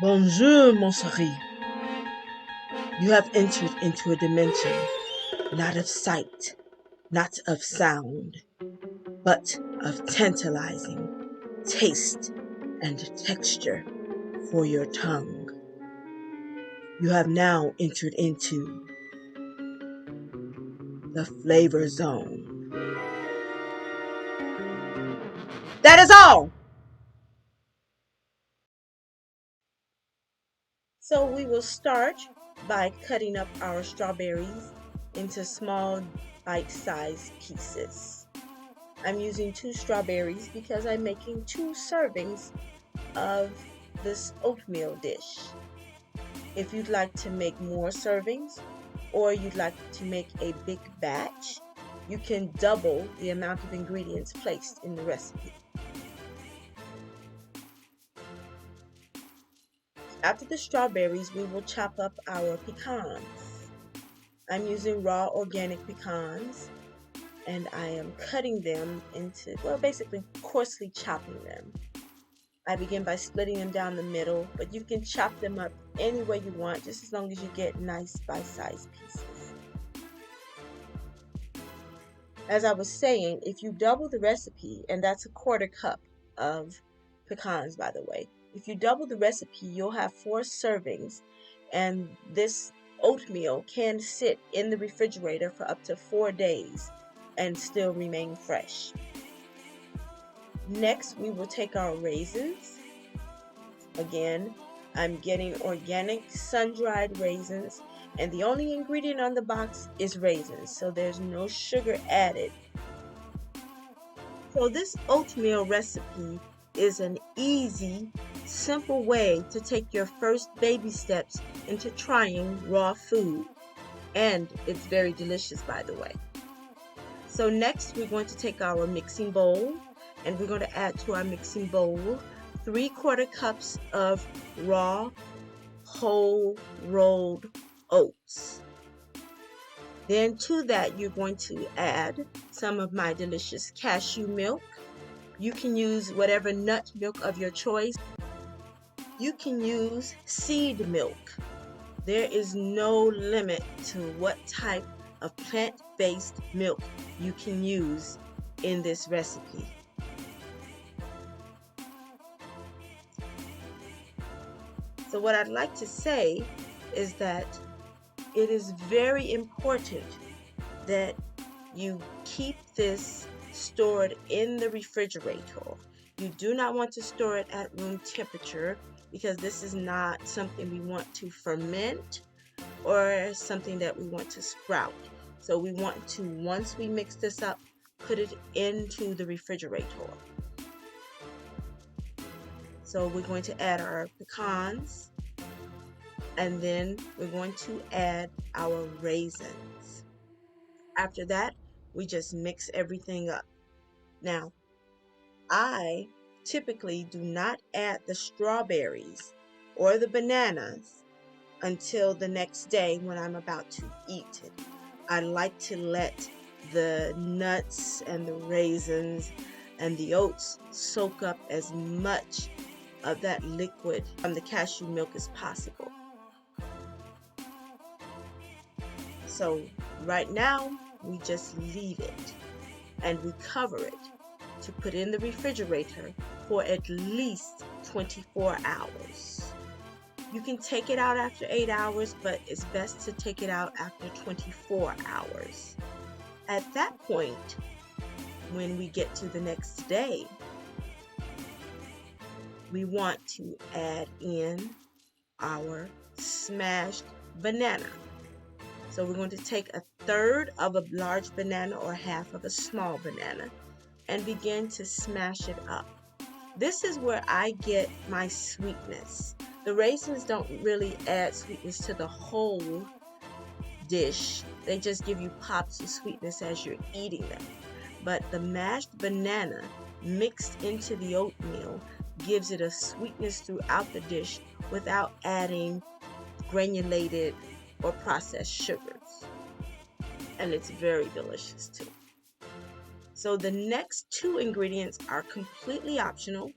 Bonjour, mon chéri. You have entered into a dimension not of sight, not of sound, but of tantalizing taste and texture for your tongue. You have now entered into the flavor zone. That is all! So we will start by cutting up our strawberries into small bite-sized pieces. I'm using 2 strawberries because I'm making 2 servings of this oatmeal dish. If you'd like to make more servings or you'd like to make a big batch, you can double the amount of ingredients placed in the recipe. After the strawberries, we will chop up our pecans. I'm using raw organic pecans and I am cutting them into, well, basically coarsely chopping them. I begin by splitting them down the middle, but you can chop them up any way you want, just as long as you get nice bite-sized pieces. As I was saying, if you double the recipe, and that's a 1/4 cup of pecans, by the way, if you double the recipe, you'll have 4 servings, and this oatmeal can sit in the refrigerator for up to 4 days and still remain fresh. Next, we will take our raisins. Again, I'm getting organic sun-dried raisins, and the only ingredient on the box is raisins, so there's no sugar added. So this oatmeal recipe is an easy, simple way to take your first baby steps into trying raw food, and it's very delicious, by the way. So next, we're going to take our mixing bowl, and we're going to add to our mixing bowl 3/4 cups of raw whole rolled oats. Then to that, you're going to add some of my delicious cashew milk. You can use whatever nut milk of your choice. You can use seed milk. There is no limit to what type of plant-based milk you can use in this recipe. So what I'd like to say is that it is very important that you keep this stored in the refrigerator. You do not want to store it at room temperature because this is not something we want to ferment or something that we want to sprout. So we want to, once we mix this up, put it into the refrigerator. So we're going to add our pecans, and then we're going to add our raisins. After that, we just mix everything up. Now, I typically do not add the strawberries or the bananas until the next day when I'm about to eat it. I like to let the nuts and the raisins and the oats soak up as much of that liquid from the cashew milk as possible. So right now, we just leave it and we cover it to put in the refrigerator for at least 24 hours. You can take it out after 8 hours, but it's best to take it out after 24 hours. At that point, when we get to the next day, we want to add in our smashed banana. So we're going to take 1/3 of a large banana or half of a small banana and begin to smash it up. This is where I get my sweetness. The raisins don't really add sweetness to the whole dish. They just give you pops of sweetness as you're eating them. But the mashed banana mixed into the oatmeal gives it a sweetness throughout the dish without adding granulated or processed sugars. And it's very delicious too. So the next 2 ingredients are completely optional.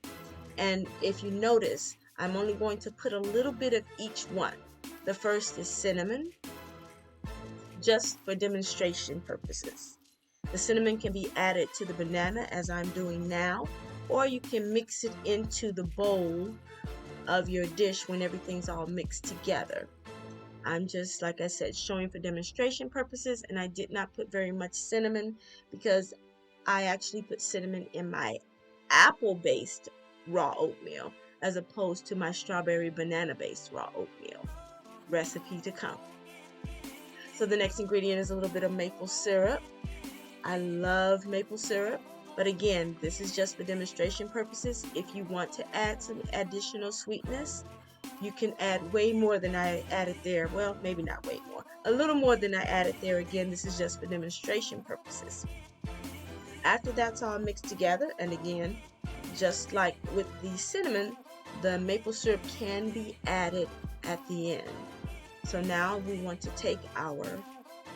And if you notice, I'm only going to put a little bit of each one. The first is cinnamon, just for demonstration purposes. The cinnamon can be added to the banana as I'm doing now, or you can mix it into the bowl of your dish when everything's all mixed together. I'm just, like I said, showing for demonstration purposes, and I did not put very much cinnamon because I actually put cinnamon in my apple-based raw oatmeal as opposed to my strawberry banana-based raw oatmeal. Recipe to come. So the next ingredient is a little bit of maple syrup. I love maple syrup, but again, this is just for demonstration purposes. If you want to add some additional sweetness, you can add way more than I added there. Well, maybe not way more. A little more than I added there. Again, this is just for demonstration purposes. After that's all mixed together, and again, just like with the cinnamon, the maple syrup can be added at the end. So now we want to take our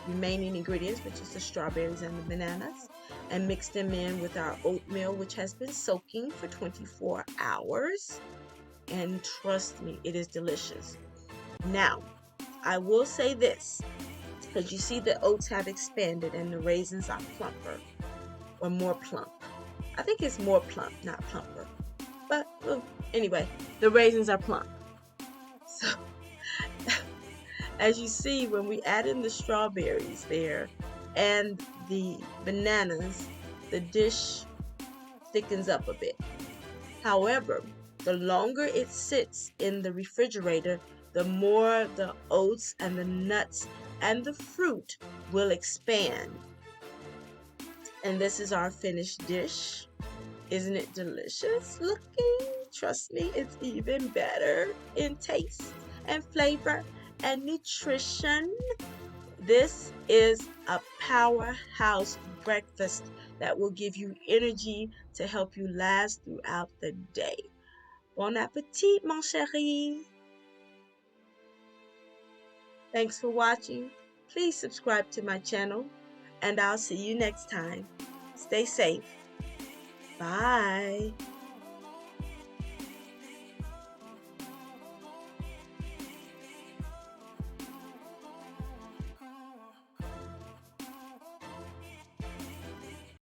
remaining ingredients, which is the strawberries and the bananas, and mix them in with our oatmeal, which has been soaking for 24 hours. And trust me, it is delicious. Now, I will say this, because you see the oats have expanded and the raisins are plumper, or more plump. I think it's more plump, not plumper. But well, anyway, the raisins are plump. So, as you see, when we add in the strawberries there and the bananas, the dish thickens up a bit. However, the longer it sits in the refrigerator, the more the oats and the nuts and the fruit will expand. And this is our finished dish. Isn't it delicious looking? Trust me, it's even better in taste and flavor and nutrition. This is a powerhouse breakfast that will give you energy to help you last throughout the day. Bon appétit, mon chéri. Thanks for watching. Please subscribe to my channel, and I'll see you next time. Stay safe. Bye.